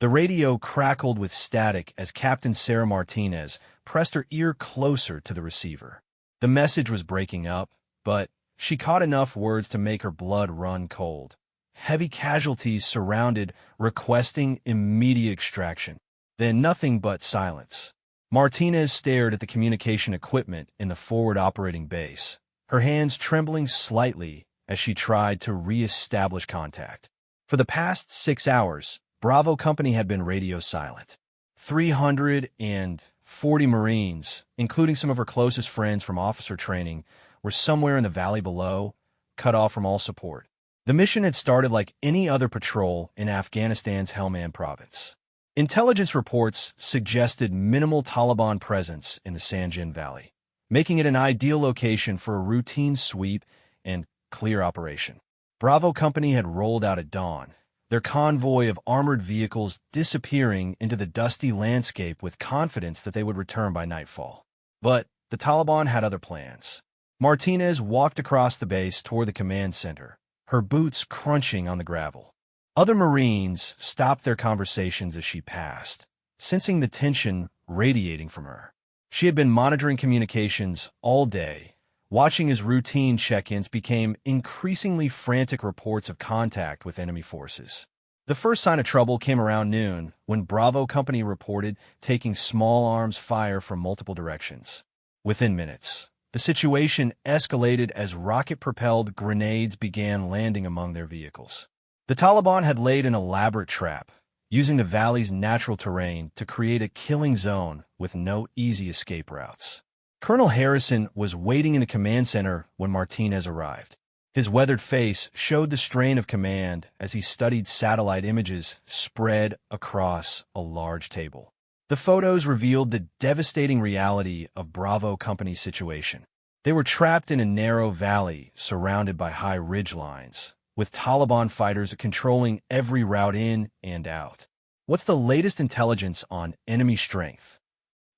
The radio crackled with static as Captain Sarah Martinez pressed her ear closer to the receiver. The message was breaking up, but she caught enough words to make her blood run cold. Heavy casualties surrounded, requesting immediate extraction. Then nothing but silence. Martinez stared at the communication equipment in the forward operating base, her hands trembling slightly as she tried to re-establish contact. For the past 6 hours, Bravo Company had been radio silent. 340 Marines, including some of her closest friends from officer training, were somewhere in the valley below, cut off from all support. The mission had started like any other patrol in Afghanistan's Helmand province. Intelligence reports suggested minimal Taliban presence in the Sanjin Valley, making it an ideal location for a routine sweep and clear operation. Bravo Company had rolled out at dawn, their convoy of armored vehicles disappearing into the dusty landscape with confidence that they would return by nightfall. But the Taliban had other plans. Martinez walked across the base toward the command center, her boots crunching on the gravel. Other Marines stopped their conversations as she passed, sensing the tension radiating from her. She had been monitoring communications all day, watching as routine check-ins became increasingly frantic reports of contact with enemy forces. The first sign of trouble came around noon when Bravo Company reported taking small arms fire from multiple directions. Within minutes, the situation escalated as rocket-propelled grenades began landing among their vehicles. The Taliban had laid an elaborate trap, using the valley's natural terrain to create a killing zone with no easy escape routes. Colonel Harrison was waiting in the command center when Martinez arrived. His weathered face showed the strain of command as he studied satellite images spread across a large table. The photos revealed the devastating reality of Bravo Company's situation. They were trapped in a narrow valley surrounded by high ridgelines, with Taliban fighters controlling every route in and out. "What's the latest intelligence on enemy strength?"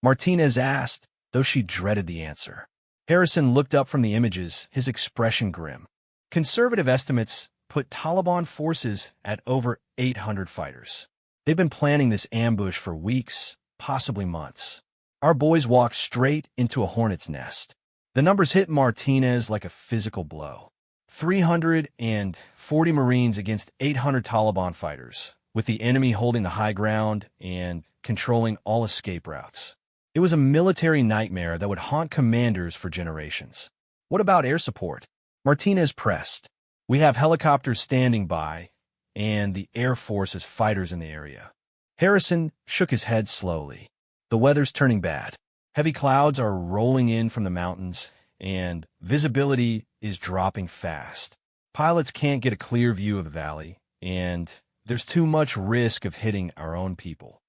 Martinez asked, though she dreaded the answer. Harrison looked up from the images, his expression grim. Conservative estimates put Taliban forces at over 800 fighters. They've been planning this ambush for weeks, possibly months. Our boys walked straight into a hornet's nest. The numbers hit Martinez like a physical blow. 340 Marines against 800 Taliban fighters, with the enemy holding the high ground and controlling all escape routes. It was a military nightmare that would haunt commanders for generations. "What about air support?" Martinez pressed. "We have helicopters standing by, and the Air Force has fighters in the area." Harrison shook his head slowly. "The weather's turning bad. Heavy clouds are rolling in from the mountains, and visibility is dropping fast. Pilots can't get a clear view of the valley, and there's too much risk of hitting our own people."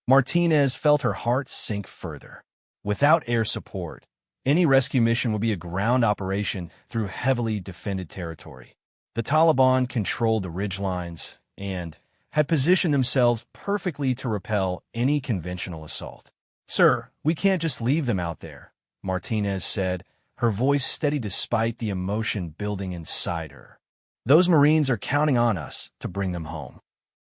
Martinez felt her heart sink further. Without air support, any rescue mission would be a ground operation through heavily defended territory. The Taliban controlled the ridgelines and had positioned themselves perfectly to repel any conventional assault. "Sir, we can't just leave them out there," Martinez said, her voice steady despite the emotion building inside her. "Those Marines are counting on us to bring them home."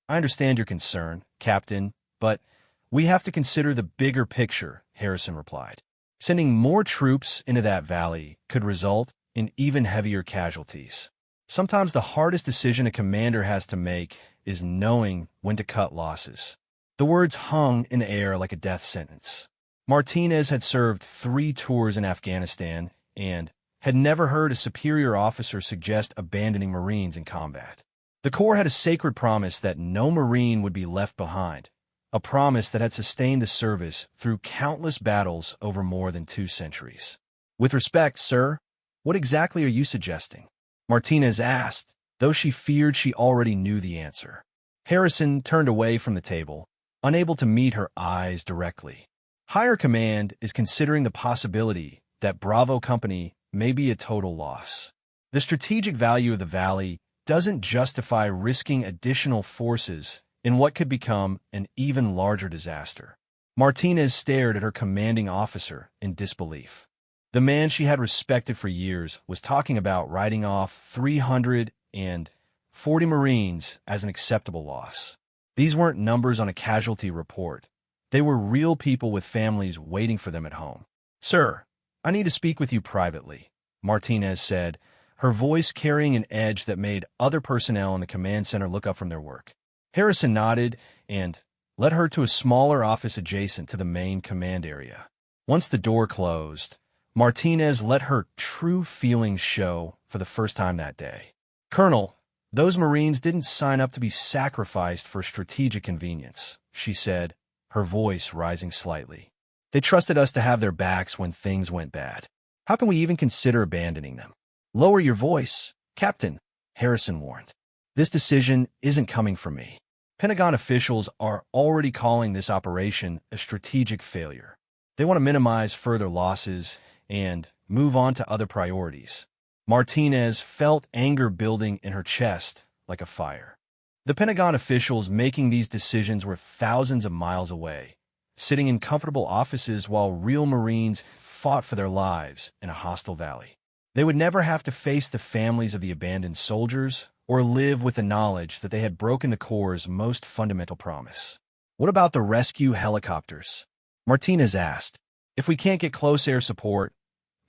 "I understand your concern, Captain, but we have to consider the bigger picture," Harrison replied. "Sending more troops into that valley could result in even heavier casualties. Sometimes the hardest decision a commander has to make is knowing when to cut losses." The words hung in the air like a death sentence. Martinez had served 3 tours in Afghanistan and had never heard a superior officer suggest abandoning Marines in combat. The Corps had a sacred promise that no Marine would be left behind, a promise that had sustained the service through countless battles over more than 2 centuries. "With respect, sir, what exactly are you suggesting?" Martinez asked, though she feared she already knew the answer. Harrison turned away from the table, unable to meet her eyes directly. "Higher command is considering the possibility that Bravo Company may be a total loss. The strategic value of the valley doesn't justify risking additional forces in what could become an even larger disaster." Martinez stared at her commanding officer in disbelief. The man she had respected for years was talking about writing off 340 Marines as an acceptable loss. These weren't numbers on a casualty report. They were real people with families waiting for them at home. "Sir, I need to speak with you privately," Martinez said, her voice carrying an edge that made other personnel in the command center look up from their work. Harrison nodded and led her to a smaller office adjacent to the main command area. Once the door closed, Martinez let her true feelings show for the first time that day. "Colonel, those Marines didn't sign up to be sacrificed for strategic convenience," she said, her voice rising slightly. "They trusted us to have their backs when things went bad. How can we even consider abandoning them?" "Lower your voice, Captain," Harrison warned. "This decision isn't coming from me." Pentagon officials are already calling this operation a strategic failure. They want to minimize further losses and move on to other priorities. Martinez felt anger building in her chest like a fire. The Pentagon officials making these decisions were thousands of miles away, sitting in comfortable offices while real Marines fought for their lives in a hostile valley. They would never have to face the families of the abandoned soldiers or live with the knowledge that they had broken the Corps' most fundamental promise. "What about the rescue helicopters?" Martinez asked. "If we can't get close air support,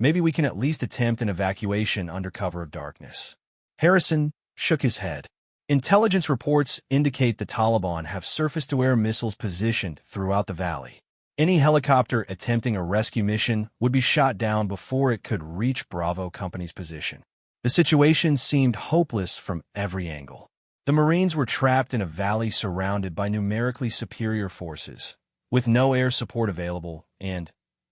maybe we can at least attempt an evacuation under cover of darkness." Harrison shook his head. "Intelligence reports indicate the Taliban have surface-to-air missiles positioned throughout the valley. Any helicopter attempting a rescue mission would be shot down before it could reach Bravo Company's position." The situation seemed hopeless from every angle. The Marines were trapped in a valley surrounded by numerically superior forces, with no air support available and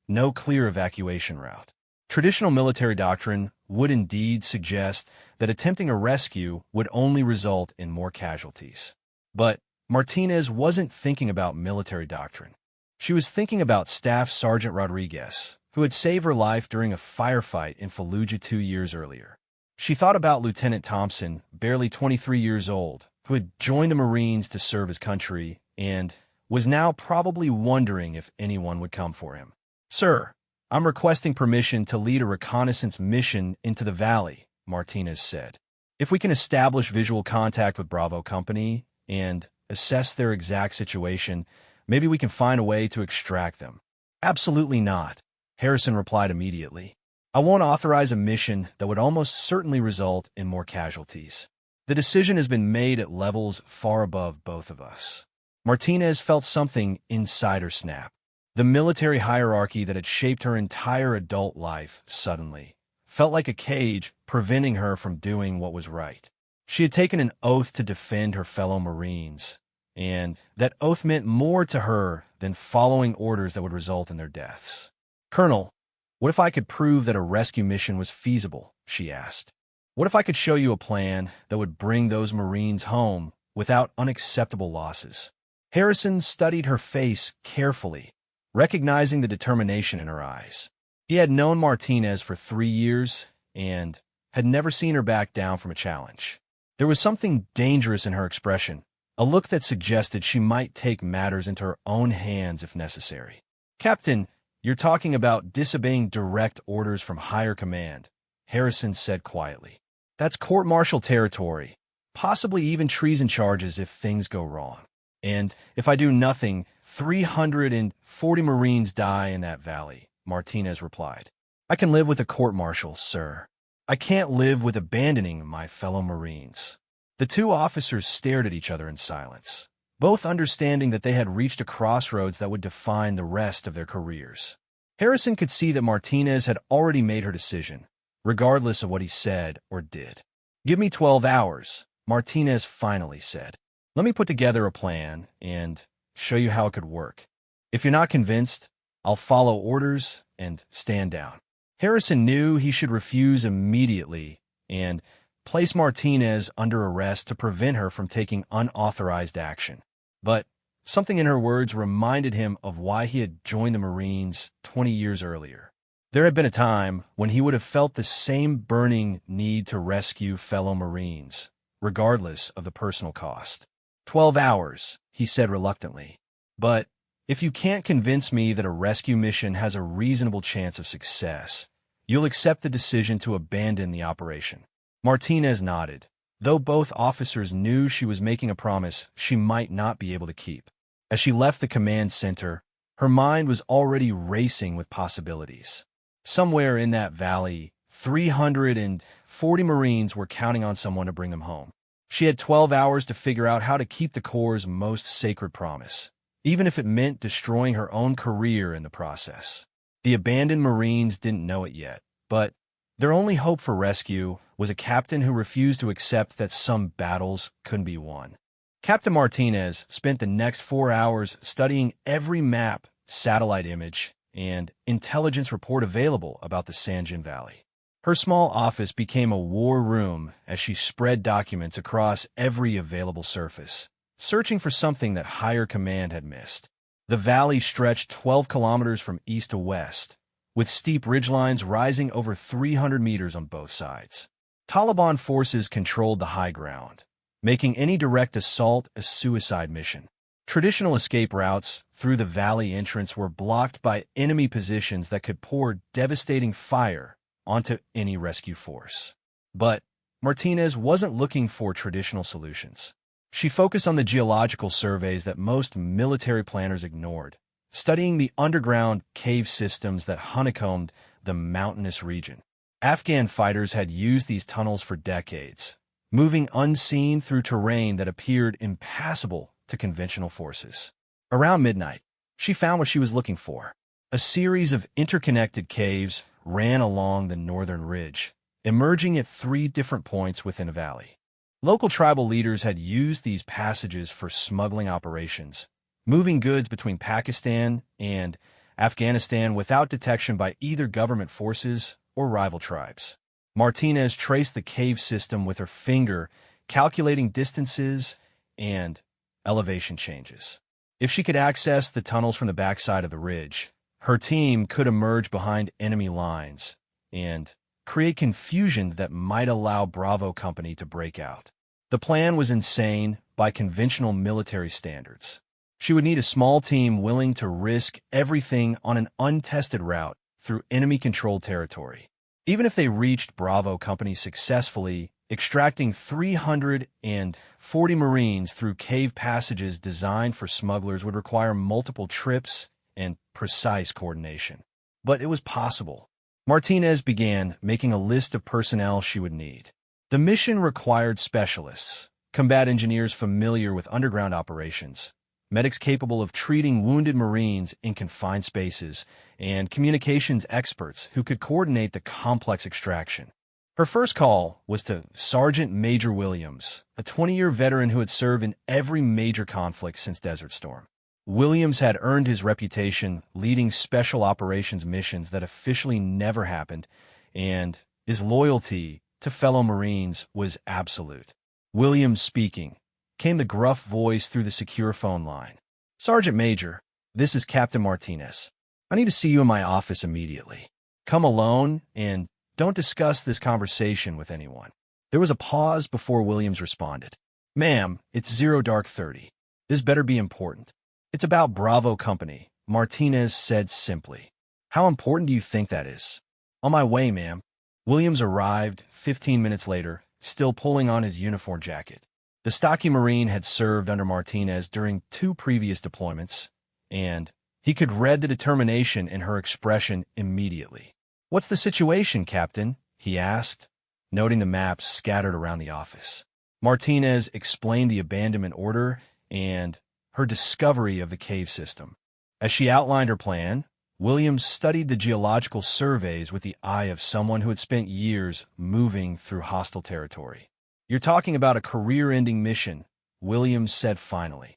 no clear evacuation route. Traditional military doctrine would indeed suggest that attempting a rescue would only result in more casualties. But Martinez wasn't thinking about military doctrine. She was thinking about Staff Sergeant Rodriguez, who had saved her life during a firefight in Fallujah 2 years earlier. She thought about Lieutenant Thompson, barely 23 years old, who had joined the Marines to serve his country and was now probably wondering if anyone would come for him. "Sir, I'm requesting permission to lead a reconnaissance mission into the valley," Martinez said. "If we can establish visual contact with Bravo Company and assess their exact situation, maybe we can find a way to extract them." "Absolutely not," Harrison replied immediately. "I won't authorize a mission that would almost certainly result in more casualties. The decision has been made at levels far above both of us." Martinez felt something inside her snap. The military hierarchy that had shaped her entire adult life suddenly felt like a cage preventing her from doing what was right. She had taken an oath to defend her fellow Marines, and that oath meant more to her than following orders that would result in their deaths. "Colonel, what if I could prove that a rescue mission was feasible?" she asked. "What if I could show you a plan that would bring those Marines home without unacceptable losses?" Harrison studied her face carefully, recognizing the determination in her eyes. He had known Martinez for 3 years and had never seen her back down from a challenge. There was something dangerous in her expression, a look that suggested she might take matters into her own hands if necessary. "Captain, you're talking about disobeying direct orders from higher command," Harrison said quietly. "That's court-martial territory, possibly even treason charges if things go wrong. And if I do nothing, 340 Marines die in that valley," Martinez replied. "I can live with a court-martial, sir. I can't live with abandoning my fellow Marines." The two officers stared at each other in silence, both understanding that they had reached a crossroads that would define the rest of their careers. Harrison could see that Martinez had already made her decision, regardless of what he said or did. "Give me 12 hours, Martinez finally said. "Let me put together a plan and show you how it could work. If you're not convinced, I'll follow orders and stand down." Harrison knew he should refuse immediately and place Martinez under arrest to prevent her from taking unauthorized action. But something in her words reminded him of why he had joined the Marines 20 years earlier. There had been a time when he would have felt the same burning need to rescue fellow Marines, regardless of the personal cost. 12 hours, he said reluctantly. "But if you can't convince me that a rescue mission has a reasonable chance of success, you'll accept the decision to abandon the operation." Martinez nodded, though both officers knew she was making a promise she might not be able to keep. As she left the command center, her mind was already racing with possibilities. Somewhere in that valley, 340 Marines were counting on someone to bring them home. She had 12 hours to figure out how to keep the Corps' most sacred promise, even if it meant destroying her own career in the process. The abandoned Marines didn't know it yet, but their only hope for rescue was a captain who refused to accept that some battles couldn't be won. Captain Martinez spent the next 4 hours studying every map, satellite image, and intelligence report available about the Sanjin Valley. Her small office became a war room as she spread documents across every available surface, searching for something that higher command had missed. The valley stretched 12 kilometers from east to west, with steep ridgelines rising over 300 meters on both sides. Taliban forces controlled the high ground, making any direct assault a suicide mission. Traditional escape routes through the valley entrance were blocked by enemy positions that could pour devastating fire onto any rescue force. But Martinez wasn't looking for traditional solutions. She focused on the geological surveys that most military planners ignored, studying the underground cave systems that honeycombed the mountainous region. Afghan fighters had used these tunnels for decades, moving unseen through terrain that appeared impassable to conventional forces. Around midnight, she found what she was looking for. A series of interconnected caves ran along the northern ridge, emerging at 3 different points within a valley. Local tribal leaders had used these passages for smuggling operations, moving goods between Pakistan and Afghanistan without detection by either government forces or rival tribes. Martinez traced the cave system with her finger, calculating distances and elevation changes. If she could access the tunnels from the backside of the ridge, her team could emerge behind enemy lines and create confusion that might allow Bravo Company to break out. The plan was insane by conventional military standards. She would need a small team willing to risk everything on an untested route through enemy-controlled territory. Even if they reached Bravo Company successfully, extracting 340 Marines through cave passages designed for smugglers would require multiple trips and precise coordination. But it was possible. Martinez began making a list of personnel she would need. The mission required specialists, combat engineers familiar with underground operations, medics capable of treating wounded Marines in confined spaces, and communications experts who could coordinate the complex extraction. Her first call was to Sergeant Major Williams, a 20-year veteran who had served in every major conflict since Desert Storm. Williams had earned his reputation leading special operations missions that officially never happened, and his loyalty to fellow Marines was absolute. Williams speaking, came the gruff voice through the secure phone line. "Sergeant Major, this is Captain Martinez. I need to see you in my office immediately. Come alone and don't discuss this conversation with anyone." There was a pause before Williams responded. "Ma'am, it's 0:30. This better be important." "It's about Bravo Company," Martinez said simply. "How important do you think that is?" "On my way, ma'am." Williams arrived 15 minutes later, still pulling on his uniform jacket. The stocky Marine had served under Martinez during 2 previous deployments, and he could read the determination in her expression immediately. "What's the situation, Captain?" he asked, noting the maps scattered around the office. Martinez explained the abandonment order and her discovery of the cave system. As she outlined her plan, Williams studied the geological surveys with the eye of someone who had spent years moving through hostile territory. "You're talking about a career-ending mission," Williams said finally.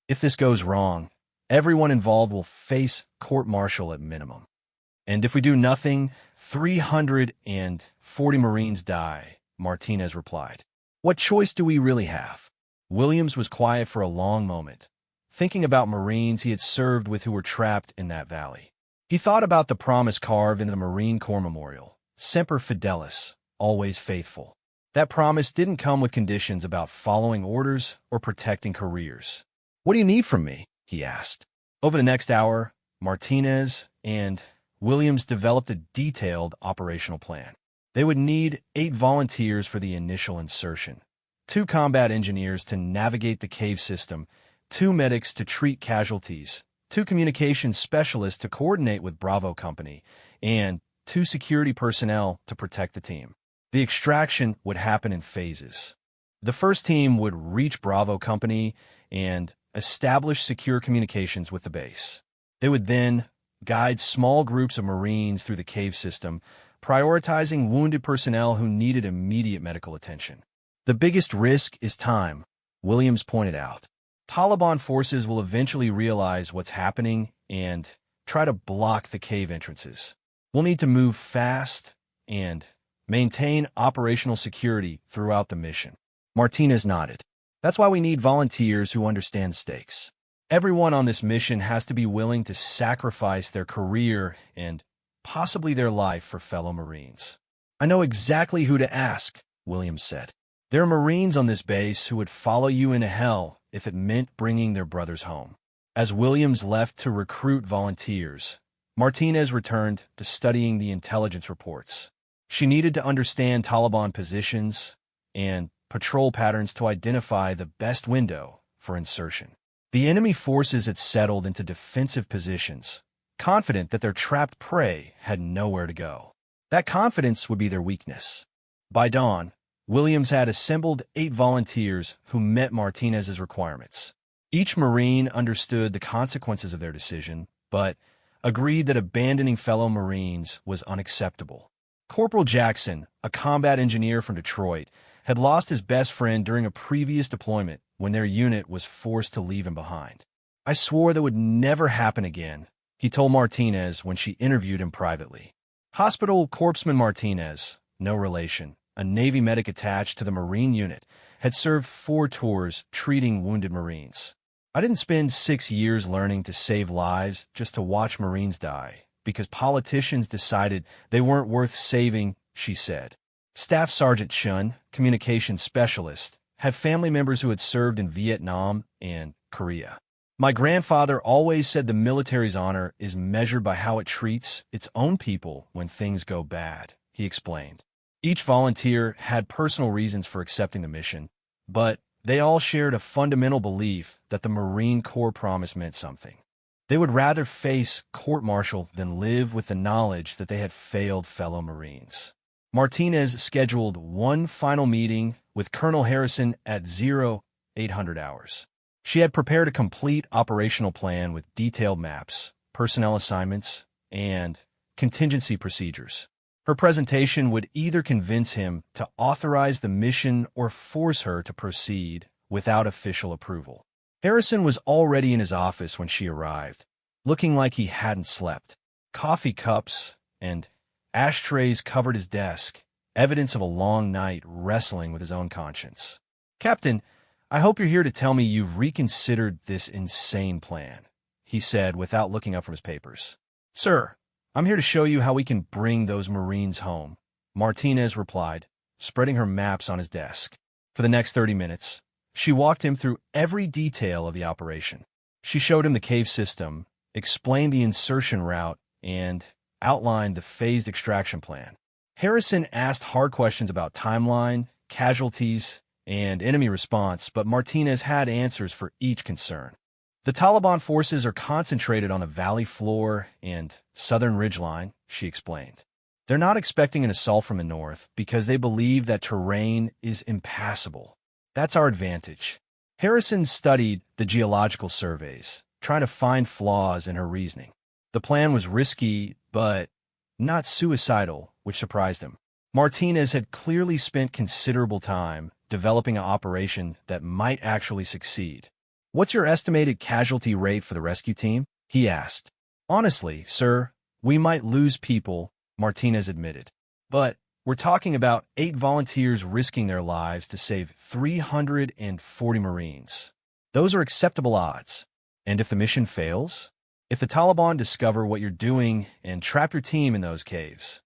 "If this goes wrong, everyone involved will face court-martial at minimum. And if we do nothing, 340 Marines die," Martinez replied. "What choice do we really have?" Williams was quiet for a long moment, thinking about Marines he had served with who were trapped in that valley. He thought about the promise carved into the Marine Corps Memorial, Semper Fidelis, always faithful. That promise didn't come with conditions about following orders or protecting careers. "What do you need from me?" he asked. Over the next hour, Martinez and Williams developed a detailed operational plan. They would need 8 volunteers for the initial insertion, 2 combat engineers to navigate the cave system, 2 medics to treat casualties, 2 communications specialists to coordinate with Bravo Company, and 2 security personnel to protect the team. The extraction would happen in phases. The first team would reach Bravo Company and establish secure communications with the base. They would then guide small groups of Marines through the cave system, prioritizing wounded personnel who needed immediate medical attention. The biggest risk is time, Williams pointed out. Taliban forces will eventually realize what's happening and try to block the cave entrances. We'll need to move fast and maintain operational security throughout the mission. Martinez nodded. That's why we need volunteers who understand stakes. Everyone on this mission has to be willing to sacrifice their career and possibly their life for fellow Marines. I know exactly who to ask, Williams said. There are Marines on this base who would follow you into hell if it meant bringing their brothers home. As Williams left to recruit volunteers, Martinez returned to studying the intelligence reports. She needed to understand Taliban positions and patrol patterns to identify the best window for insertion. The enemy forces had settled into defensive positions, confident that their trapped prey had nowhere to go. That confidence would be their weakness. By dawn, Williams had assembled 8 volunteers who met Martinez's requirements. Each Marine understood the consequences of their decision, but agreed that abandoning fellow Marines was unacceptable. Corporal Jackson, a combat engineer from Detroit, had lost his best friend during a previous deployment when their unit was forced to leave him behind. I swore that would never happen again, he told Martinez when she interviewed him privately. Hospital Corpsman Martinez, no relation, a Navy medic attached to the Marine unit, had served 4 tours treating wounded Marines. I didn't spend 6 years learning to save lives just to watch Marines die, because politicians decided they weren't worth saving, she said. Staff Sergeant Chun, communications specialist, had family members who had served in Vietnam and Korea. My grandfather always said the military's honor is measured by how it treats its own people when things go bad, he explained. Each volunteer had personal reasons for accepting the mission, but they all shared a fundamental belief that the Marine Corps promise meant something. They would rather face court-martial than live with the knowledge that they had failed fellow Marines. Martinez scheduled one final meeting with Colonel Harrison at 0800 hours. She had prepared a complete operational plan with detailed maps, personnel assignments, and contingency procedures. Her presentation would either convince him to authorize the mission or force her to proceed without official approval. Harrison was already in his office when she arrived, looking like he hadn't slept. Coffee cups and ashtrays covered his desk, evidence of a long night wrestling with his own conscience. "Captain, I hope you're here to tell me you've reconsidered this insane plan," he said without looking up from his papers. "Sir, I'm here to show you how we can bring those Marines home," Martinez replied, spreading her maps on his desk. For the next 30 minutes, she walked him through every detail of the operation. She showed him the cave system, explained the insertion route, and outlined the phased extraction plan. Harrison asked hard questions about timeline, casualties, and enemy response, but Martinez had answers for each concern. The Taliban forces are concentrated on the valley floor and southern ridgeline, she explained. They're not expecting an assault from the north because they believe that terrain is impassable. That's our advantage. Harrison studied the geological surveys, trying to find flaws in her reasoning. The plan was risky, but not suicidal, which surprised him. Martinez had clearly spent considerable time developing an operation that might actually succeed. "What's your estimated casualty rate for the rescue team?" he asked. "Honestly, sir, we might lose people," Martinez admitted. "But we're talking about 8 volunteers risking their lives to save 340 Marines. Those are acceptable odds. And if the mission fails? If the Taliban discover what you're doing and trap your team in those caves?"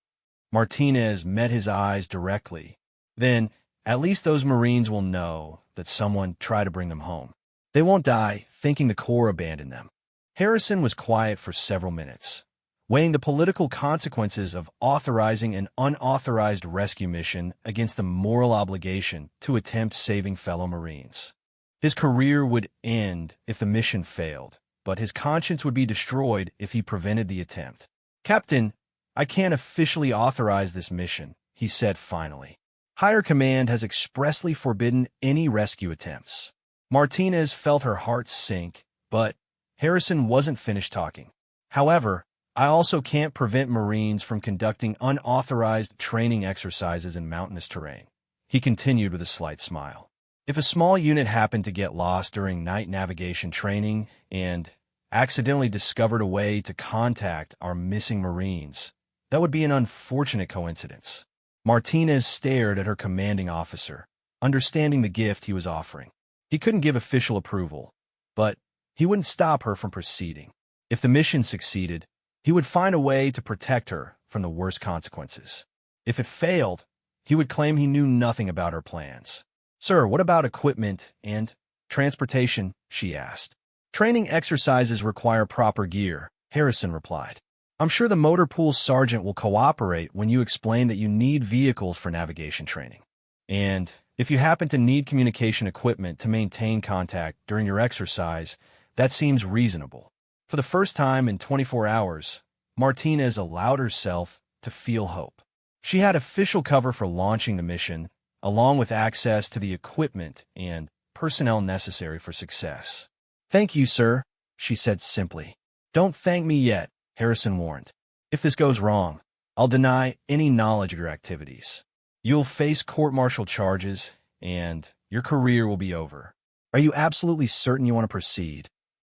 Martinez met his eyes directly. "Then at least those Marines will know that someone tried to bring them home. They won't die thinking the Corps abandoned them." Harrison was quiet for several minutes, weighing the political consequences of authorizing an unauthorized rescue mission against the moral obligation to attempt saving fellow Marines. His career would end if the mission failed, but his conscience would be destroyed if he prevented the attempt. "Captain, I can't officially authorize this mission," he said finally. "Higher command has expressly forbidden any rescue attempts." Martinez felt her heart sink, but Harrison wasn't finished talking. "However, I also can't prevent Marines from conducting unauthorized training exercises in mountainous terrain," he continued with a slight smile. "If a small unit happened to get lost during night navigation training and accidentally discovered a way to contact our missing Marines, that would be an unfortunate coincidence." Martinez stared at her commanding officer, understanding the gift he was offering. He couldn't give official approval, but he wouldn't stop her from proceeding. If the mission succeeded, he would find a way to protect her from the worst consequences. If it failed, he would claim he knew nothing about her plans. "Sir, what about equipment and transportation?" she asked. "Training exercises require proper gear," Harrison replied. "I'm sure the motor pool sergeant will cooperate when you explain that you need vehicles for navigation training. And if you happen to need communication equipment to maintain contact during your exercise, that seems reasonable." For the first time in 24 hours, Martinez allowed herself to feel hope. She had official cover for launching the mission, along with access to the equipment and personnel necessary for success. "Thank you, sir," she said simply. "Don't thank me yet," Harrison warned. "If this goes wrong, I'll deny any knowledge of your activities. You'll face court-martial charges, and your career will be over. Are you absolutely certain you want to proceed?"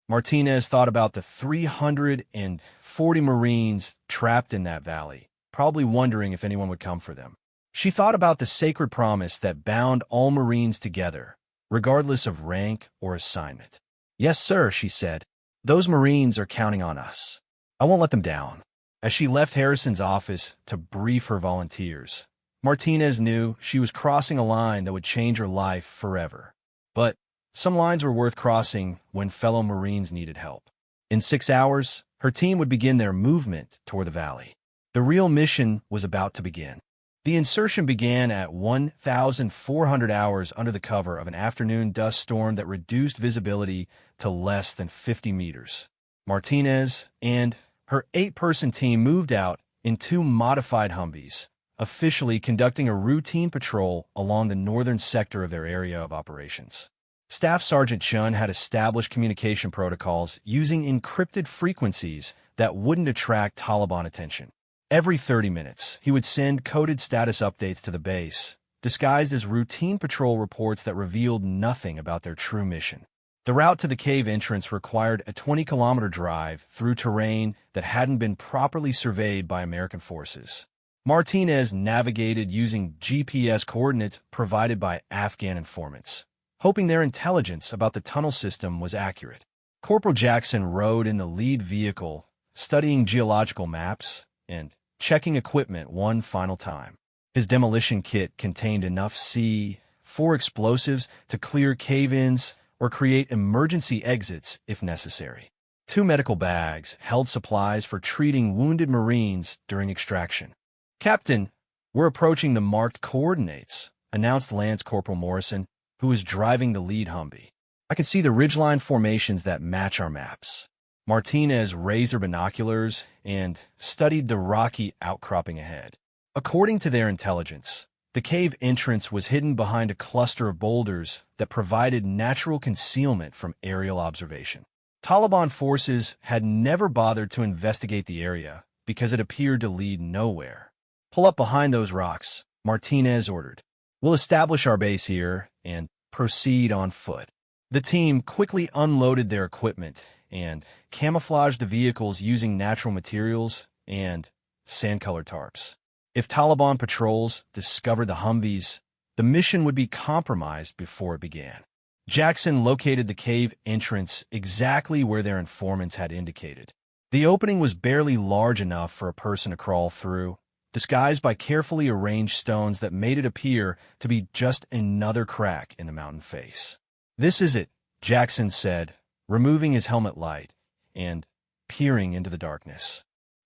Martinez thought about the 340 Marines trapped in that valley, probably wondering if anyone would come for them. She thought about the sacred promise that bound all Marines together, regardless of rank or assignment. "Yes, sir," she said. "Those Marines are counting on us. I won't let them down." As she left Harrison's office to brief her volunteers, Martinez knew she was crossing a line that would change her life forever. But some lines were worth crossing when fellow Marines needed help. In 6 hours, her team would begin their movement toward the valley. The real mission was about to begin. The insertion began at 1,400 hours under the cover of an afternoon dust storm that reduced visibility to less than 50 meters. Martinez and her 8-person team moved out in 2 modified Humvees, officially conducting a routine patrol along the northern sector of their area of operations. Staff Sergeant Chun had established communication protocols using encrypted frequencies that wouldn't attract Taliban attention. Every 30 minutes, he would send coded status updates to the base, disguised as routine patrol reports that revealed nothing about their true mission. The route to the cave entrance required a 20-kilometer drive through terrain that hadn't been properly surveyed by American forces. Martinez navigated using GPS coordinates provided by Afghan informants, hoping their intelligence about the tunnel system was accurate. Corporal Jackson rode in the lead vehicle, studying geological maps and checking equipment one final time. His demolition kit contained enough C4 explosives to clear cave-ins or create emergency exits if necessary. 2 medical bags held supplies for treating wounded Marines during extraction. "Captain, we're approaching the marked coordinates," announced Lance Corporal Morrison, who was driving the lead Humvee. "I can see the ridgeline formations that match our maps." Martinez raised her binoculars and studied the rocky outcropping ahead. According to their intelligence, the cave entrance was hidden behind a cluster of boulders that provided natural concealment from aerial observation. Taliban forces had never bothered to investigate the area because it appeared to lead nowhere. "Pull up behind those rocks," Martinez ordered. "We'll establish our base here and proceed on foot." The team quickly unloaded their equipment and camouflaged the vehicles using natural materials and sand-colored tarps. If Taliban patrols discovered the Humvees, the mission would be compromised before it began. Jackson located the cave entrance exactly where their informants had indicated. The opening was barely large enough for a person to crawl through, disguised by carefully arranged stones that made it appear to be just another crack in the mountain face. "This is it," Jackson said, removing his helmet light and peering into the darkness.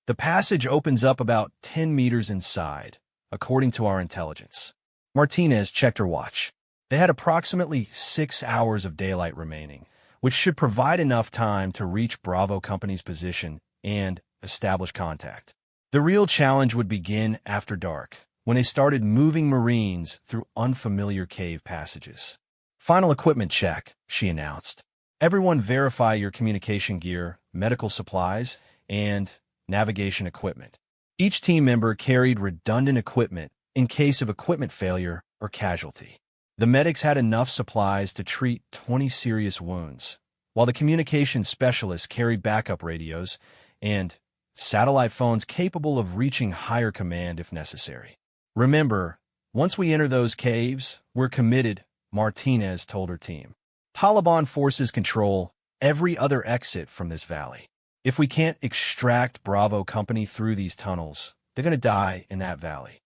The passage opens up about 10 meters inside, according to our intelligence. Martinez checked her watch. They had approximately 6 hours of daylight remaining, which should provide enough time to reach Bravo Company's position and establish contact. The real challenge would begin after dark, when they started moving Marines through unfamiliar cave passages. "Final equipment check," she announced. "Everyone verify your communication gear, medical supplies, and navigation equipment." Each team member carried redundant equipment in case of equipment failure or casualty. The medics had enough supplies to treat 20 serious wounds, while the communication specialists carried backup radios and satellite phones capable of reaching higher command if necessary. "Remember, once we enter those caves, we're committed," Martinez told her team. "Taliban forces control every other exit from this valley. If we can't extract Bravo Company through these tunnels, they're going to die in that valley."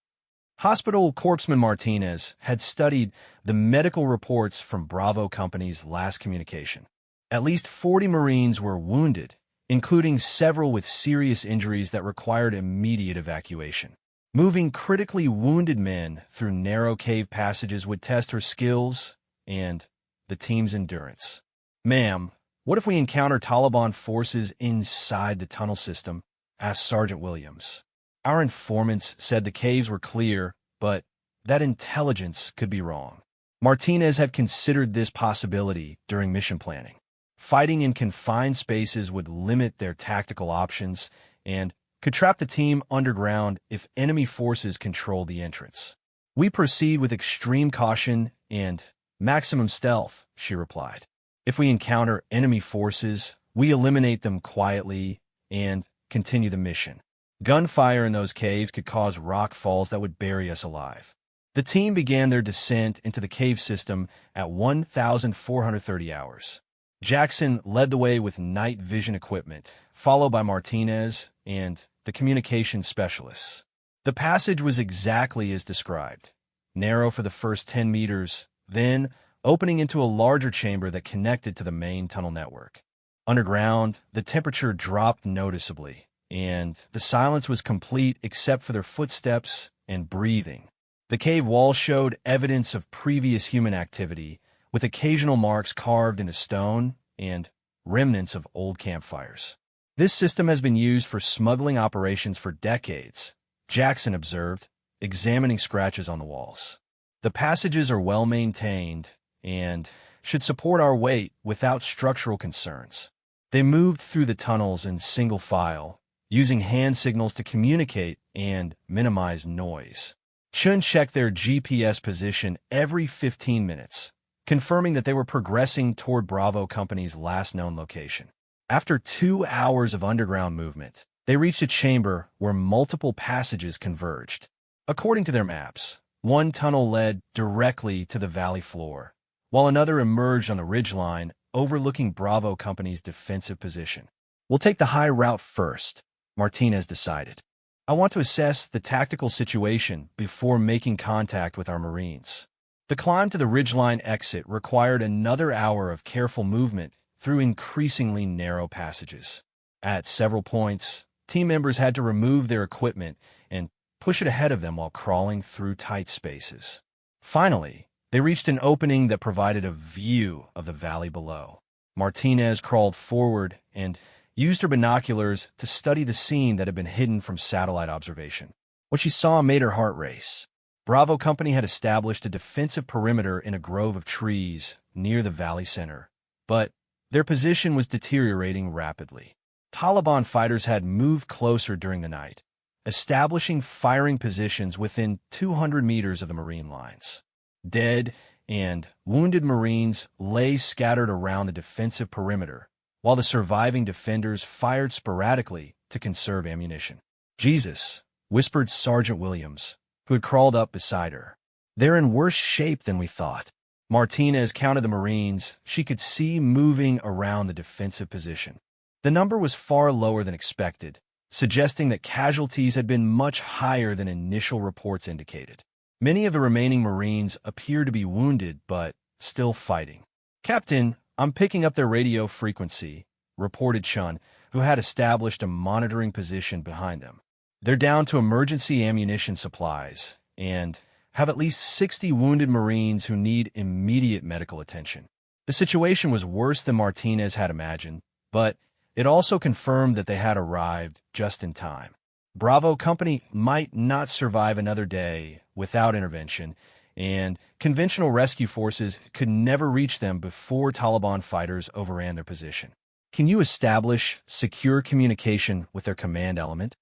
Hospital Corpsman Martinez had studied the medical reports from Bravo Company's last communication. At least 40 Marines were wounded, including several with serious injuries that required immediate evacuation. Moving critically wounded men through narrow cave passages would test her skills and the team's endurance. "Ma'am, what if we encounter Taliban forces inside the tunnel system?" asked Sergeant Williams. "Our informants said the caves were clear, but that intelligence could be wrong." Martinez had considered this possibility during mission planning. Fighting in confined spaces would limit their tactical options and could trap the team underground if enemy forces control the entrance. "We proceed with extreme caution and maximum stealth," she replied. "If we encounter enemy forces, we eliminate them quietly and continue the mission. Gunfire in those caves could cause rock falls that would bury us alive." The team began their descent into the cave system at 1,430 hours. Jackson led the way with night vision equipment, followed by Martinez and the communications specialists. The passage was exactly as described, narrow for the first 10 meters, then opening into a larger chamber that connected to the main tunnel network. Underground, the temperature dropped noticeably, and the silence was complete except for their footsteps and breathing. The cave walls showed evidence of previous human activity, with occasional marks carved into stone and remnants of old campfires. "This system has been used for smuggling operations for decades," Jackson observed, examining scratches on the walls. "The passages are well maintained and should support our weight without structural concerns." They moved through the tunnels in single file, using hand signals to communicate and minimize noise. Chun checked their GPS position every 15 minutes, confirming that they were progressing toward Bravo Company's last known location. After 2 hours of underground movement, they reached a chamber where multiple passages converged. According to their maps, one tunnel led directly to the valley floor, while another emerged on the ridgeline overlooking Bravo Company's defensive position. "We'll take the high route first," Martinez decided. "I want to assess the tactical situation before making contact with our Marines." The climb to the ridgeline exit required another hour of careful movement through increasingly narrow passages. At several points, team members had to remove their equipment and push it ahead of them while crawling through tight spaces. Finally, they reached an opening that provided a view of the valley below. Martinez crawled forward and used her binoculars to study the scene that had been hidden from satellite observation. What she saw made her heart race. Bravo Company had established a defensive perimeter in a grove of trees near the valley center, but their position was deteriorating rapidly. Taliban fighters had moved closer during the night, establishing firing positions within 200 meters of the Marine lines. Dead and wounded Marines lay scattered around the defensive perimeter, while the surviving defenders fired sporadically to conserve ammunition. "Jesus," whispered Sergeant Williams, who had crawled up beside her. "They're in worse shape than we thought." Martinez counted the Marines she could see moving around the defensive position. The number was far lower than expected, suggesting that casualties had been much higher than initial reports indicated. Many of the remaining Marines appeared to be wounded but still fighting. "Captain, I'm picking up their radio frequency. reported Chun, who had established a monitoring position behind them. They're down to emergency ammunition supplies and have at least 60 wounded Marines who need immediate medical attention. The situation was worse than Martinez had imagined, but it also confirmed that they had arrived just in time. Bravo Company might not survive another day without intervention, and conventional rescue forces could never reach them before Taliban fighters overran their position. Can you establish secure communication with their command element?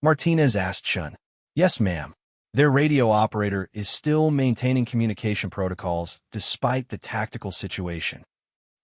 Martinez asked Chun. Yes, ma'am. Their radio operator is still maintaining communication protocols despite the tactical situation.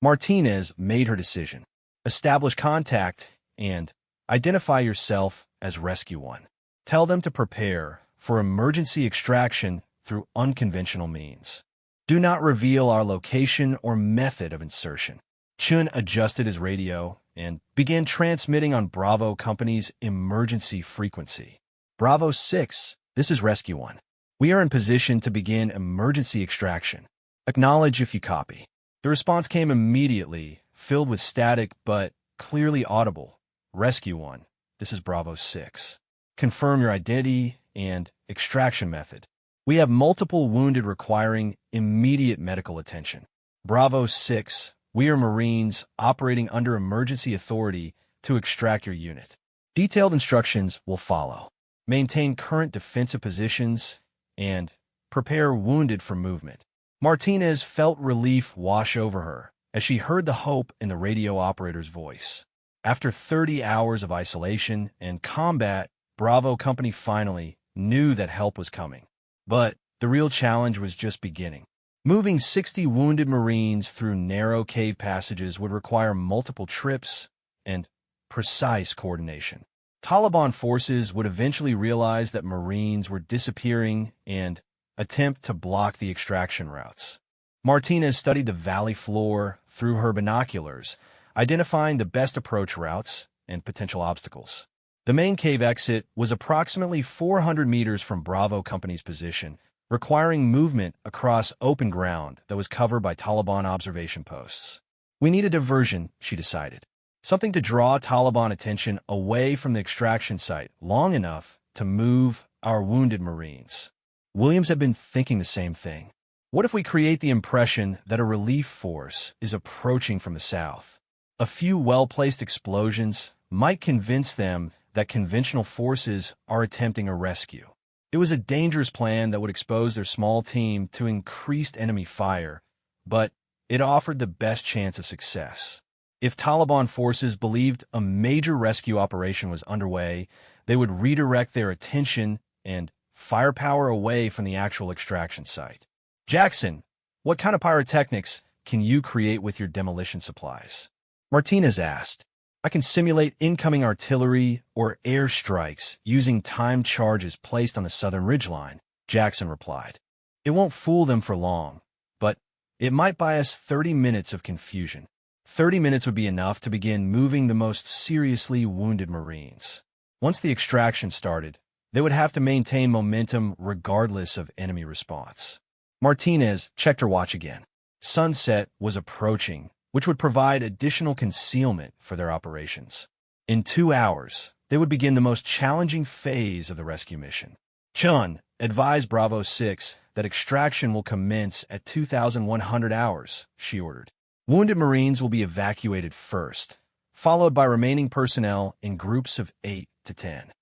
Martinez made her decision. Establish contact and identify yourself as Rescue One. Tell them to prepare for emergency extraction through unconventional means. Do not reveal our location or method of insertion. Chun adjusted his radio and began transmitting on Bravo Company's emergency frequency. Bravo 6, this is Rescue One. We are in position to begin emergency extraction. Acknowledge if you copy. The response came immediately, filled with static but clearly audible. Rescue One, this is Bravo 6. Confirm your identity and extraction method. We have multiple wounded requiring immediate medical attention. Bravo 6, we are Marines operating under emergency authority to extract your unit. Detailed instructions will follow. Maintain current defensive positions and prepare wounded for movement. Martinez felt relief wash over her as she heard the hope in the radio operator's voice. After 30 hours of isolation and combat, Bravo Company finally knew that help was coming. But the real challenge was just beginning. Moving 60 wounded Marines through narrow cave passages would require multiple trips and precise coordination. Taliban forces would eventually realize that Marines were disappearing and attempt to block the extraction routes. Martinez studied the valley floor through her binoculars, identifying the best approach routes and potential obstacles. The main cave exit was approximately 400 meters from Bravo Company's position, requiring movement across open ground that was covered by Taliban observation posts. We need a diversion, she decided. Something to draw Taliban attention away from the extraction site long enough to move our wounded Marines. Williams had been thinking the same thing. What if we create the impression that a relief force is approaching from the south? A few well-placed explosions might convince them that conventional forces are attempting a rescue. It was a dangerous plan that would expose their small team to increased enemy fire, but it offered the best chance of success. If Taliban forces believed a major rescue operation was underway, they would redirect their attention and firepower away from the actual extraction site. Jackson, what kind of pyrotechnics can you create with your demolition supplies? Martinez asked. I can simulate incoming artillery or airstrikes using timed charges placed on the southern ridgeline, Jackson replied. It won't fool them for long, but it might buy us 30 minutes of confusion. 30 minutes would be enough to begin moving the most seriously wounded Marines. Once the extraction started, they would have to maintain momentum regardless of enemy response. Martinez checked her watch again. Sunset was approaching, which would provide additional concealment for their operations. In 2 hours, they would begin the most challenging phase of the rescue mission. Chun advised Bravo 6 that extraction will commence at 2,100 hours, she ordered. Wounded Marines will be evacuated first, followed by remaining personnel in groups of 8 to 10.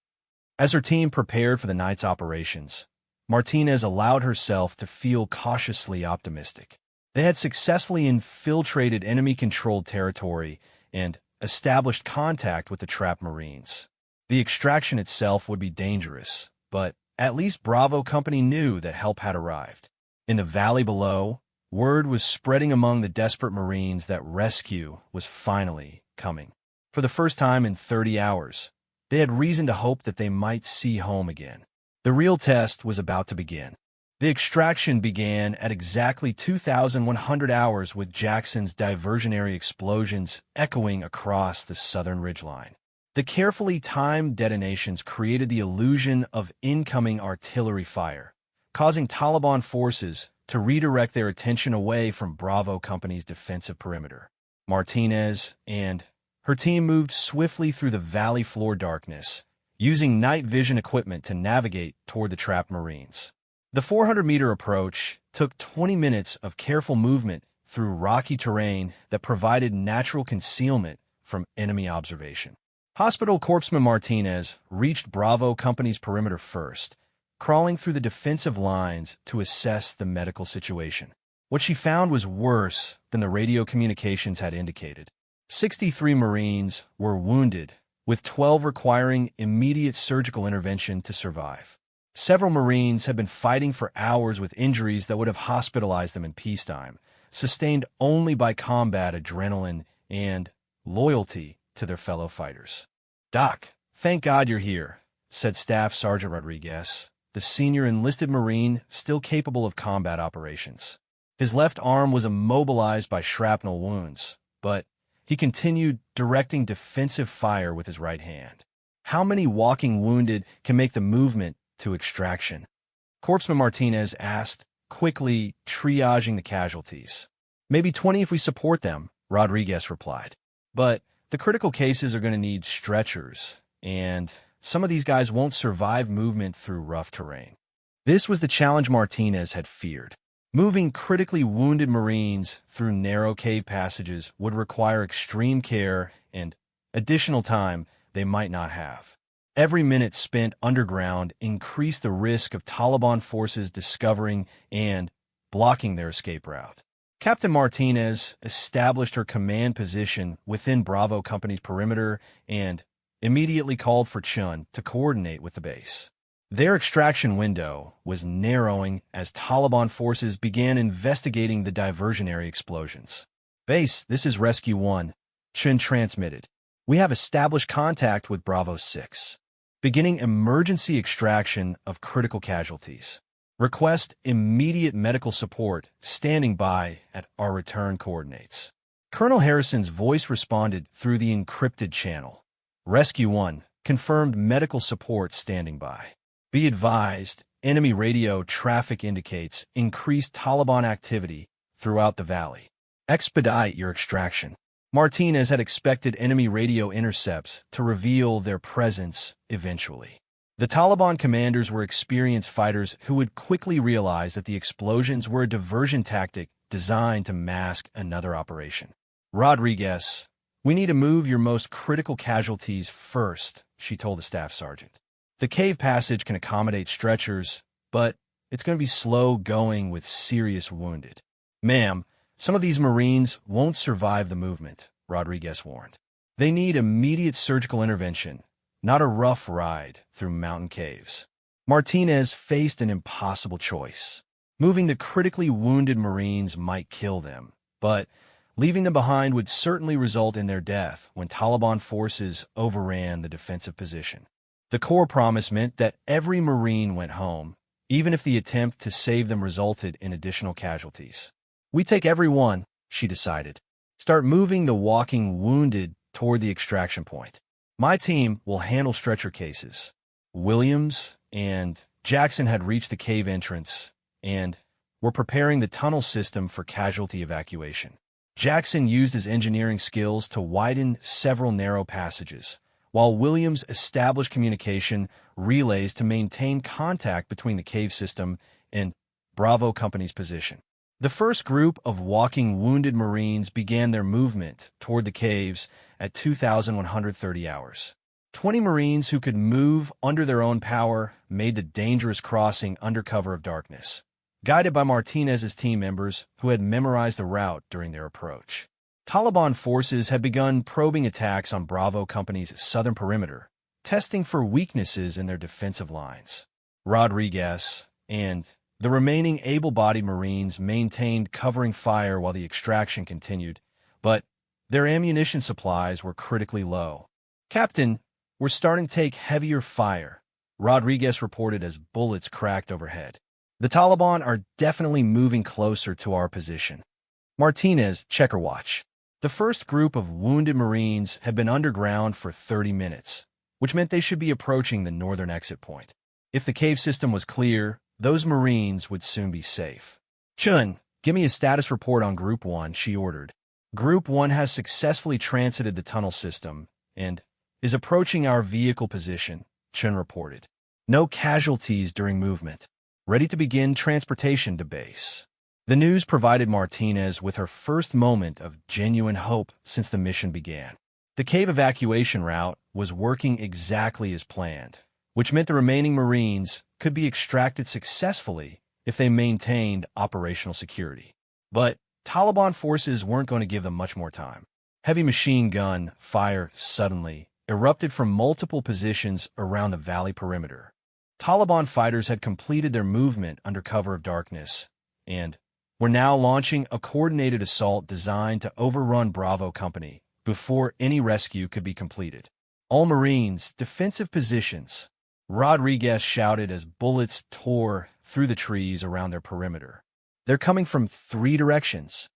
As her team prepared for the night's operations, Martinez allowed herself to feel cautiously optimistic. They had successfully infiltrated enemy-controlled territory and established contact with the trapped Marines. The extraction itself would be dangerous, but at least Bravo Company knew that help had arrived. In the valley below, word was spreading among the desperate Marines that rescue was finally coming. For the first time in 30 hours, they had reason to hope that they might see home again. The real test was about to begin. The extraction began at exactly 2,100 hours with Jackson's diversionary explosions echoing across the southern ridgeline. The carefully timed detonations created the illusion of incoming artillery fire, causing Taliban forces to redirect their attention away from Bravo Company's defensive perimeter. Martinez and Her team moved swiftly through the valley floor darkness, using night vision equipment to navigate toward the trapped Marines. The 400-meter approach took 20 minutes of careful movement through rocky terrain that provided natural concealment from enemy observation. Hospital Corpsman Martinez reached Bravo Company's perimeter first, crawling through the defensive lines to assess the medical situation. What she found was worse than the radio communications had indicated. 63 Marines were wounded, with 12 requiring immediate surgical intervention to survive. Several Marines had been fighting for hours with injuries that would have hospitalized them in peacetime, sustained only by combat adrenaline and loyalty to their fellow fighters. "Doc, thank God you're here," said Staff Sergeant Rodriguez, the senior enlisted Marine still capable of combat operations. His left arm was immobilized by shrapnel wounds, but he continued directing defensive fire with his right hand. How many walking wounded can make the movement to extraction? Corpsman Martinez asked, quickly triaging the casualties. "Maybe 20 if we support them," Rodriguez replied. "But the critical cases are going to need stretchers, and some of these guys won't survive movement through rough terrain." This was the challenge Martinez had feared. Moving critically wounded Marines through narrow cave passages would require extreme care and additional time they might not have. Every minute spent underground increased the risk of Taliban forces discovering and blocking their escape route. Captain Martinez established her command position within Bravo Company's perimeter and immediately called for Chun to coordinate with the base. Their extraction window was narrowing as Taliban forces began investigating the diversionary explosions. "Base, this is Rescue 1, Chun transmitted. "We have established contact with Bravo 6. Beginning emergency extraction of critical casualties. Request immediate medical support standing by at our return coordinates." Colonel Harrison's voice responded through the encrypted channel. "Rescue 1, confirmed medical support standing by. Be advised, enemy radio traffic indicates increased Taliban activity throughout the valley. Expedite your extraction." Martinez had expected enemy radio intercepts to reveal their presence eventually. The Taliban commanders were experienced fighters who would quickly realize that the explosions were a diversion tactic designed to mask another operation. "Rodriguez, we need to move your most critical casualties first," she told the staff sergeant. "The cave passage can accommodate stretchers, but it's going to be slow going with serious wounded." "Ma'am, some of these Marines won't survive the movement," Rodriguez warned. "They need immediate surgical intervention, not a rough ride through mountain caves." Martinez faced an impossible choice. Moving the critically wounded Marines might kill them, but leaving them behind would certainly result in their death when Taliban forces overran the defensive position. The Corps promise meant that every Marine went home, even if the attempt to save them resulted in additional casualties. "We take every one," she decided. "Start moving the walking wounded toward the extraction point. My team will handle stretcher cases." Williams and Jackson had reached the cave entrance and were preparing the tunnel system for casualty evacuation. Jackson used his engineering skills to widen several narrow passages, while Williams established communication relays to maintain contact between the cave system and Bravo Company's position. The first group of walking wounded Marines began their movement toward the caves at 2,130 hours. 20 Marines who could move under their own power made the dangerous crossing under cover of darkness, guided by Martinez's team members who had memorized the route during their approach. Taliban forces had begun probing attacks on Bravo Company's southern perimeter, testing for weaknesses in their defensive lines. Rodriguez and the remaining able-bodied Marines maintained covering fire while the extraction continued, but their ammunition supplies were critically low. "Captain, we're starting to take heavier fire," Rodriguez reported as bullets cracked overhead. "The Taliban are definitely moving closer to our position." Martinez, check her watch. The first group of wounded Marines had been underground for 30 minutes, which meant they should be approaching the northern exit point. If the cave system was clear, those Marines would soon be safe. "Chun, give me a status report on Group 1, she ordered. Group 1 has successfully transited the tunnel system and is approaching our vehicle position, Chen reported. No casualties during movement. Ready to begin transportation to base. The news provided Martinez with her first moment of genuine hope since the mission began. The cave evacuation route was working exactly as planned, which meant the remaining Marines could be extracted successfully if they maintained operational security. But Taliban forces weren't going to give them much more time. Heavy machine gun fire suddenly erupted from multiple positions around the valley perimeter. Taliban fighters had completed their movement under cover of darkness and were now launching a coordinated assault designed to overrun Bravo Company before any rescue could be completed. All Marines, defensive positions, Rodriguez shouted as bullets tore through the trees around their perimeter. They're coming from 3 directions.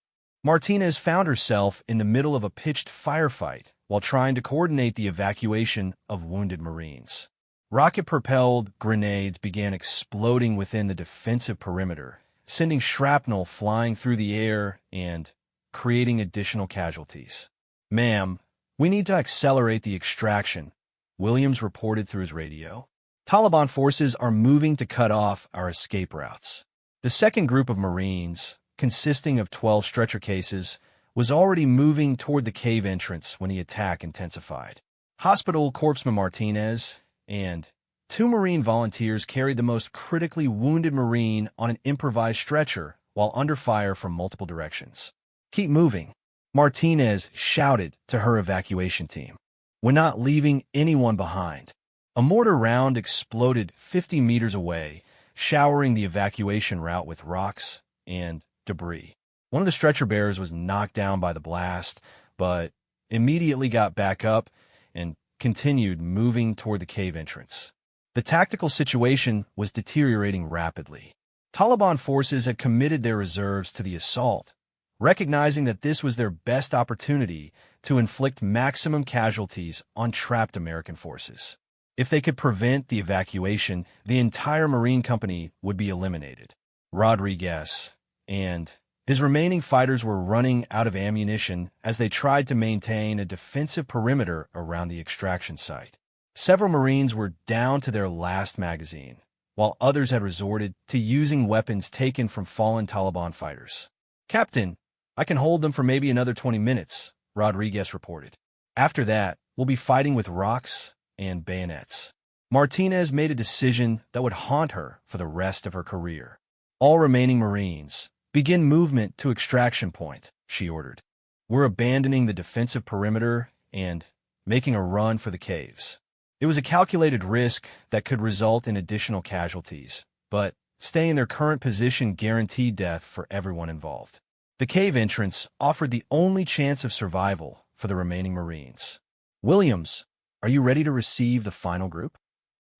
Martinez found herself in the middle of a pitched firefight while trying to coordinate the evacuation of wounded Marines. Rocket-propelled grenades began exploding within the defensive perimeter, sending shrapnel flying through the air and creating additional casualties. "Ma'am, we need to accelerate the extraction," Williams reported through his radio. "Taliban forces are moving to cut off our escape routes." The second group of Marines, consisting of 12 stretcher cases, was already moving toward the cave entrance when the attack intensified. Hospital corpsman Martinez and 2 Marine volunteers carried the most critically wounded Marine on an improvised stretcher while under fire from multiple directions. "Keep moving," Martinez shouted to her evacuation team. "We're not leaving anyone behind." A mortar round exploded 50 meters away, showering the evacuation route with rocks and debris. One of the stretcher bearers was knocked down by the blast, but immediately got back up and continued moving toward the cave entrance. The tactical situation was deteriorating rapidly. Taliban forces had committed their reserves to the assault, recognizing that this was their best opportunity to inflict maximum casualties on trapped American forces. If they could prevent the evacuation, the entire Marine company would be eliminated. Rodriguez and his remaining fighters were running out of ammunition as they tried to maintain a defensive perimeter around the extraction site. Several Marines were down to their last magazine, while others had resorted to using weapons taken from fallen Taliban fighters. "Captain, I can hold them for maybe another 20 minutes, Rodriguez reported. "After that, we'll be fighting with rocks and bayonets." Martinez made a decision that would haunt her for the rest of her career. "All remaining Marines, begin movement to extraction point," she ordered. "We're abandoning the defensive perimeter and making a run for the caves." It was a calculated risk that could result in additional casualties, but staying in their current position guaranteed death for everyone involved. The cave entrance offered the only chance of survival for the remaining Marines. "Williams, are you ready to receive the final group?"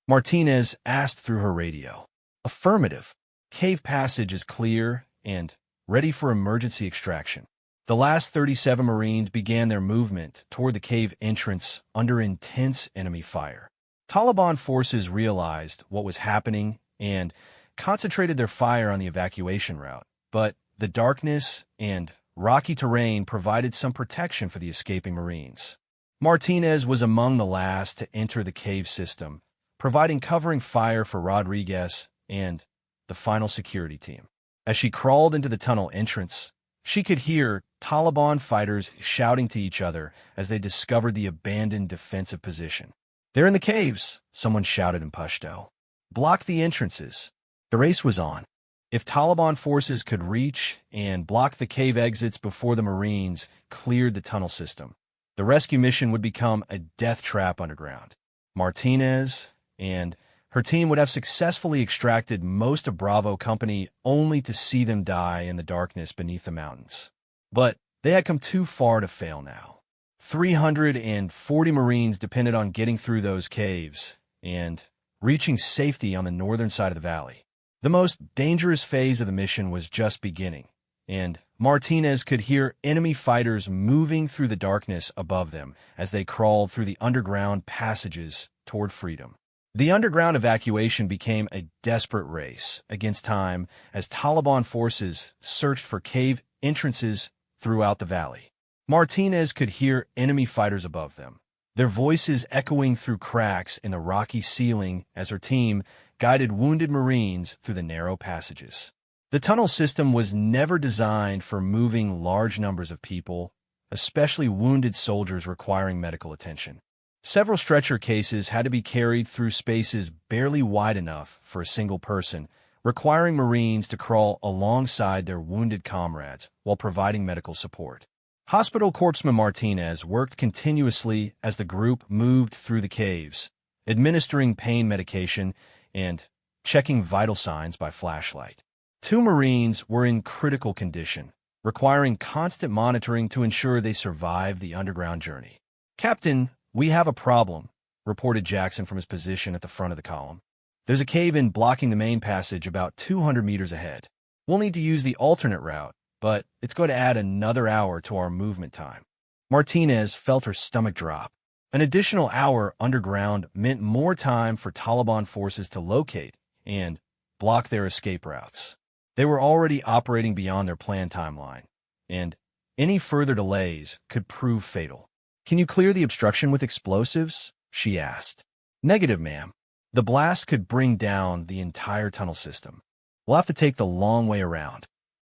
Martinez asked through her radio. "Affirmative. Cave passage is clear and ready for emergency extraction." The last 37 Marines began their movement toward the cave entrance under intense enemy fire. Taliban forces realized what was happening and concentrated their fire on the evacuation route, but the darkness and rocky terrain provided some protection for the escaping Marines. Martinez was among the last to enter the cave system, providing covering fire for Rodriguez and the final security team. As she crawled into the tunnel entrance, she could hear Taliban fighters shouting to each other as they discovered the abandoned defensive position. "They're in the caves," someone shouted in Pashto. "Block the entrances." The race was on. If Taliban forces could reach and block the cave exits before the Marines cleared the tunnel system, the rescue mission would become a death trap underground. Martinez and her team would have successfully extracted most of Bravo Company only to see them die in the darkness beneath the mountains. But they had come too far to fail now. 340 Marines depended on getting through those caves and reaching safety on the northern side of the valley. The most dangerous phase of the mission was just beginning, and Martinez could hear enemy fighters moving through the darkness above them as they crawled through the underground passages toward freedom. The underground evacuation became a desperate race against time as Taliban forces searched for cave entrances throughout the valley. Martinez could hear enemy fighters above them, their voices echoing through cracks in the rocky ceiling as her team guided wounded Marines through the narrow passages. The tunnel system was never designed for moving large numbers of people, especially wounded soldiers requiring medical attention. Several stretcher cases had to be carried through spaces barely wide enough for a single person, requiring Marines to crawl alongside their wounded comrades while providing medical support. Hospital Corpsman Martinez worked continuously as the group moved through the caves, administering pain medication and checking vital signs by flashlight. 2 Marines were in critical condition, requiring constant monitoring to ensure they survived the underground journey. "Captain, we have a problem," reported Jackson from his position at the front of the column. "There's a cave-in blocking the main passage about 200 meters ahead. We'll need to use the alternate route, but it's going to add another hour to our movement time." Martinez felt her stomach drop. An additional hour underground meant more time for Taliban forces to locate and block their escape routes. They were already operating beyond their planned timeline, and any further delays could prove fatal. "Can you clear the obstruction with explosives?" she asked. "Negative, ma'am. The blast could bring down the entire tunnel system. We'll have to take the long way around."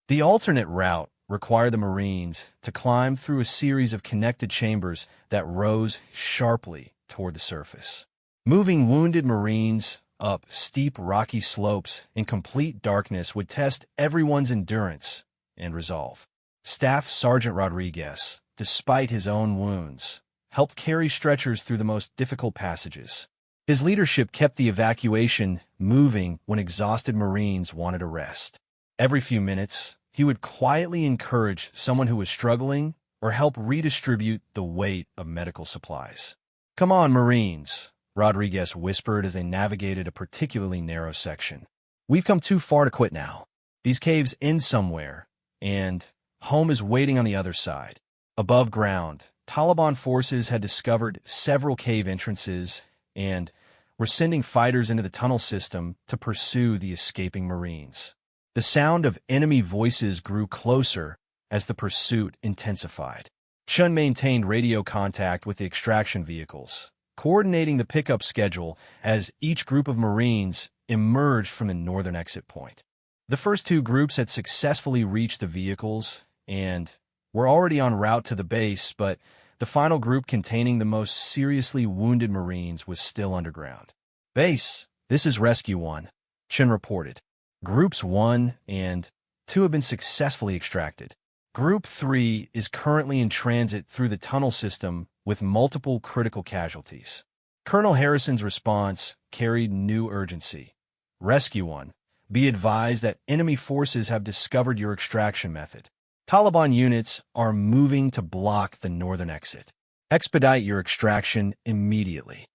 The alternate route required the Marines to climb through a series of connected chambers that rose sharply toward the surface. Moving wounded Marines up steep rocky slopes in complete darkness would test everyone's endurance and resolve. Staff Sergeant Rodriguez, despite his own wounds, helped carry stretchers through the most difficult passages. His leadership kept the evacuation moving when exhausted Marines wanted a rest. Every few minutes, he would quietly encourage someone who was struggling or help redistribute the weight of medical supplies. "Come on, Marines," Rodriguez whispered as they navigated a particularly narrow section. "We've come too far to quit now. These caves end somewhere, and home is waiting on the other side." Above ground, Taliban forces had discovered several cave entrances and were sending fighters into the tunnel system to pursue the escaping Marines. The sound of enemy voices grew closer as the pursuit intensified. Chun maintained radio contact with the extraction vehicles, coordinating the pickup schedule as each group of Marines emerged from the northern exit point. The first 2 groups had successfully reached the vehicles and were already en route to the base, but the final group containing the most seriously wounded Marines was still underground. "Base, this is Rescue 1, Chun reported. Groups 1 and 2 have been successfully extracted. Group 3 is currently in transit through the tunnel system with multiple critical casualties." Colonel Harrison's response carried new urgency. "Rescue 1, be advised that enemy forces have discovered your extraction method. Taliban units are moving to block the northern exit. Expedite your extraction immediately."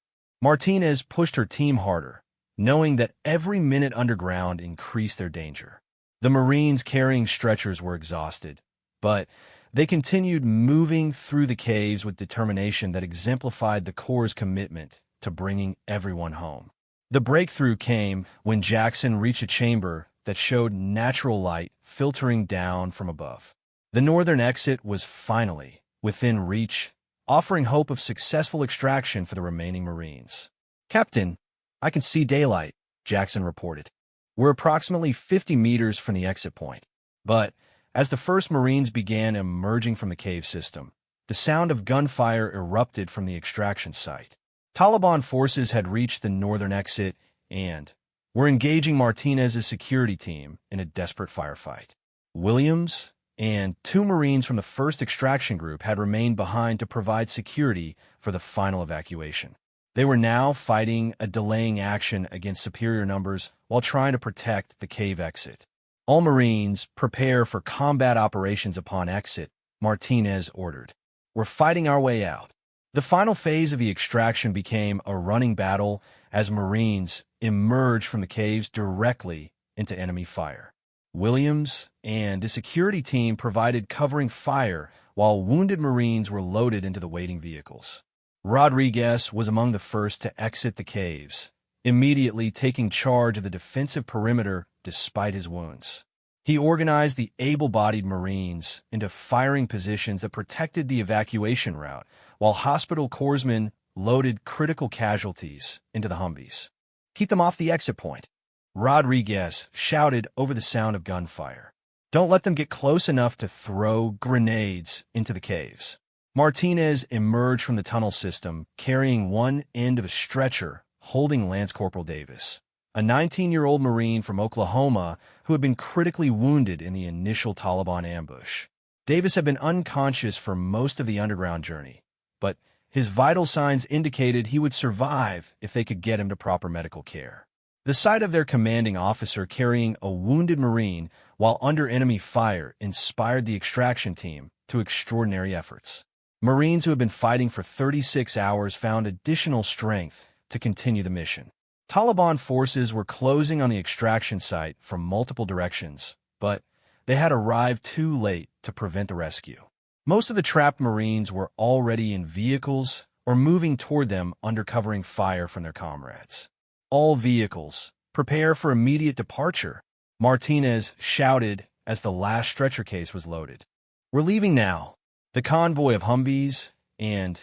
Martinez pushed her team harder, knowing that every minute underground increased their danger. The Marines carrying stretchers were exhausted, but they continued moving through the caves with determination that exemplified the Corps' commitment to bringing everyone home. The breakthrough came when Jackson reached a chamber that showed natural light filtering down from above. The northern exit was finally within reach, offering hope of successful extraction for the remaining Marines. "Captain, I can see daylight," Jackson reported. "We're approximately 50 meters from the exit point." But as the first Marines began emerging from the cave system, the sound of gunfire erupted from the extraction site. Taliban forces had reached the northern exit and were engaging Martinez's security team in a desperate firefight. Williams and 2 Marines from the first extraction group had remained behind to provide security for the final evacuation. They were now fighting a delaying action against superior numbers while trying to protect the cave exit. "All Marines, prepare for combat operations upon exit," Martinez ordered. "We're fighting our way out." The final phase of the extraction became a running battle as Marines emerged from the caves directly into enemy fire. Williams and the security team provided covering fire while wounded Marines were loaded into the waiting vehicles. Rodriguez was among the first to exit the caves, immediately taking charge of the defensive perimeter despite his wounds. He organized the able-bodied Marines into firing positions that protected the evacuation route, while hospital corpsmen loaded critical casualties into the Humvees. "Keep them off the exit point," Rodriguez shouted over the sound of gunfire. "Don't let them get close enough to throw grenades into the caves." Martinez emerged from the tunnel system carrying one end of a stretcher holding Lance Corporal Davis, a 19-year-old Marine from Oklahoma who had been critically wounded in the initial Taliban ambush. Davis had been unconscious for most of the underground journey, but his vital signs indicated he would survive if they could get him to proper medical care. The sight of their commanding officer carrying a wounded Marine while under enemy fire inspired the extraction team to extraordinary efforts. Marines who had been fighting for 36 hours found additional strength to continue the mission. Taliban forces were closing on the extraction site from multiple directions, but they had arrived too late to prevent the rescue. Most of the trapped Marines were already in vehicles or moving toward them under covering fire from their comrades. "All vehicles, prepare for immediate departure," Martinez shouted as the last stretcher case was loaded. "We're leaving now." The convoy of Humvees and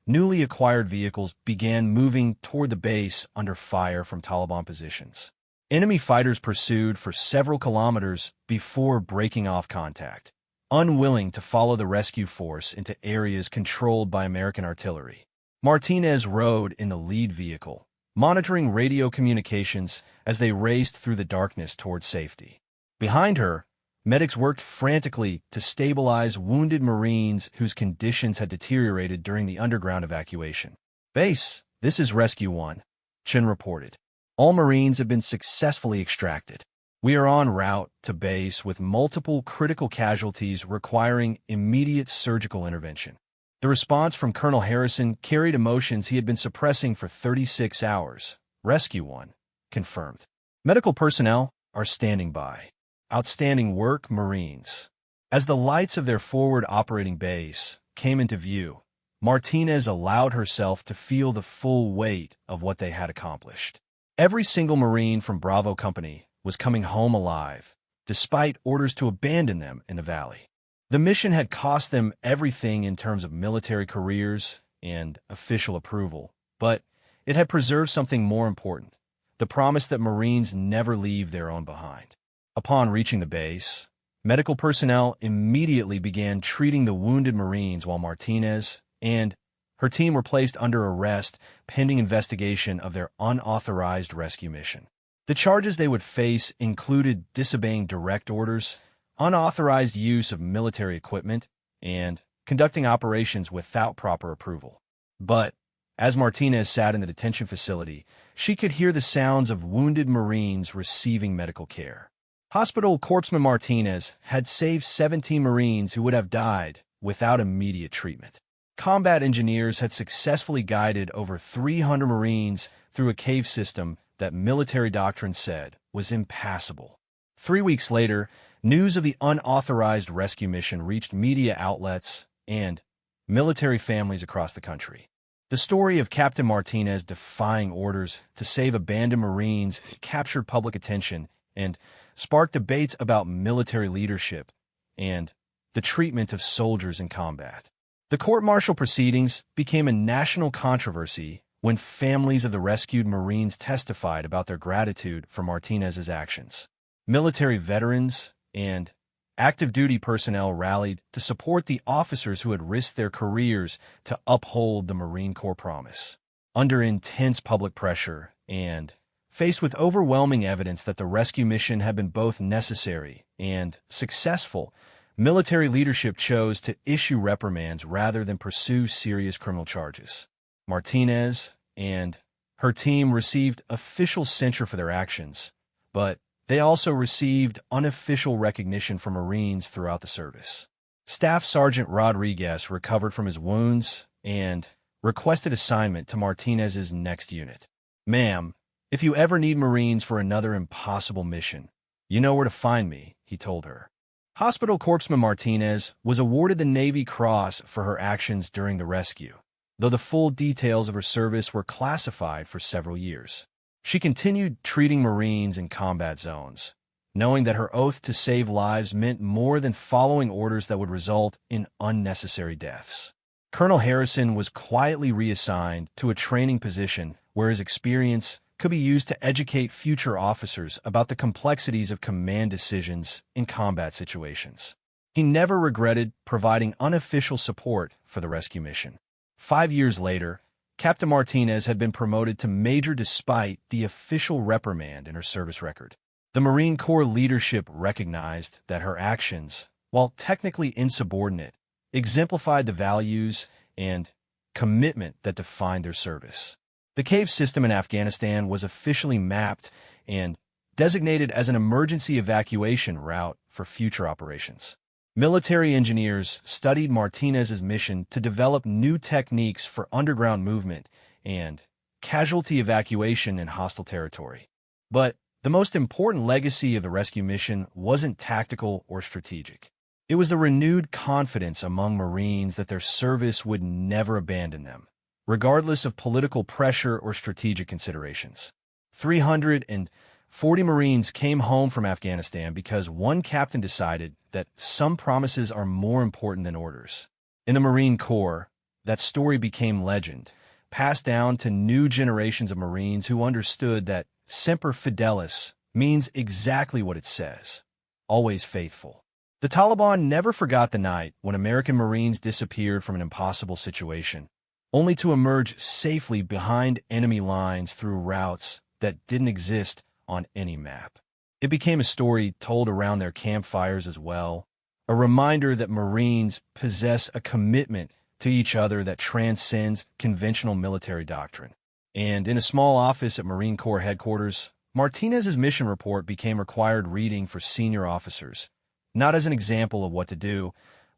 newly acquired vehicles began moving toward the base under fire from Taliban positions. Enemy fighters pursued for several kilometers before breaking off contact, unwilling to follow the rescue force into areas controlled by American artillery. Martinez rode in the lead vehicle, monitoring radio communications as they raced through the darkness toward safety. Behind her, medics worked frantically to stabilize wounded Marines whose conditions had deteriorated during the underground evacuation. "Base, this is Rescue 1, Chen reported. "All Marines have been successfully extracted. We are en route to base with multiple critical casualties requiring immediate surgical intervention." The response from Colonel Harrison carried emotions he had been suppressing for 36 hours. "Rescue 1, confirmed. Medical personnel are standing by. Outstanding work, Marines." As the lights of their forward operating base came into view, Martinez allowed herself to feel the full weight of what they had accomplished. Every single Marine from Bravo Company was coming home alive, despite orders to abandon them in the valley. The mission had cost them everything in terms of military careers and official approval, but it had preserved something more important, the promise that Marines never leave their own behind. Upon reaching the base, medical personnel immediately began treating the wounded Marines while Martinez and her team were placed under arrest pending investigation of their unauthorized rescue mission. The charges they would face included disobeying direct orders, unauthorized use of military equipment, and conducting operations without proper approval. But as Martinez sat in the detention facility, she could hear the sounds of wounded Marines receiving medical care. Hospital Corpsman Martinez had saved 17 Marines who would have died without immediate treatment. Combat engineers had successfully guided over 300 Marines through a cave system that military doctrine said was impassable. 3 weeks later, news of the unauthorized rescue mission reached media outlets and military families across the country. The story of Captain Martinez defying orders to save abandoned Marines captured public attention and sparked debates about military leadership and the treatment of soldiers in combat. The court-martial proceedings became a national controversy when families of the rescued Marines testified about their gratitude for Martinez's actions. Military veterans and active-duty personnel rallied to support the officers who had risked their careers to uphold the Marine Corps promise. Under intense public pressure and faced with overwhelming evidence that the rescue mission had been both necessary and successful, military leadership chose to issue reprimands rather than pursue serious criminal charges. Martinez and her team received official censure for their actions, but they also received unofficial recognition from Marines throughout the service. Staff Sergeant Rodriguez recovered from his wounds and requested assignment to Martinez's next unit. "Ma'am, if you ever need Marines for another impossible mission, you know where to find me," he told her. Hospital Corpsman Martinez was awarded the Navy Cross for her actions during the rescue, though the full details of her service were classified for several years. She continued treating Marines in combat zones, knowing that her oath to save lives meant more than following orders that would result in unnecessary deaths. Colonel Harrison was quietly reassigned to a training position where his experience could be used to educate future officers about the complexities of command decisions in combat situations. He never regretted providing unofficial support for the rescue mission. 5 years later, Captain Martinez had been promoted to Major despite the official reprimand in her service record. The Marine Corps leadership recognized that her actions, while technically insubordinate, exemplified the values and commitment that defined their service. The cave system in Afghanistan was officially mapped and designated as an emergency evacuation route for future operations. Military engineers studied Martinez's mission to develop new techniques for underground movement and casualty evacuation in hostile territory. But the most important legacy of the rescue mission wasn't tactical or strategic. It was the renewed confidence among Marines that their service would never abandon them, regardless of political pressure or strategic considerations. 340 Marines came home from Afghanistan because one captain decided that some promises are more important than orders. In the Marine Corps, that story became legend, passed down to new generations of Marines who understood that Semper Fidelis means exactly what it says, always faithful. The Taliban never forgot the night when American Marines disappeared from an impossible situation, only to emerge safely behind enemy lines through routes that didn't exist on any map. It became a story told around their campfires as well, a reminder that Marines possess a commitment to each other that transcends conventional military doctrine. And in a small office at Marine Corps headquarters, Martinez's mission report became required reading for senior officers, not as an example of what to do,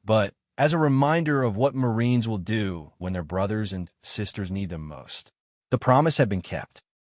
but as a reminder of what Marines will do when their brothers and sisters need them most. The promise had been kept.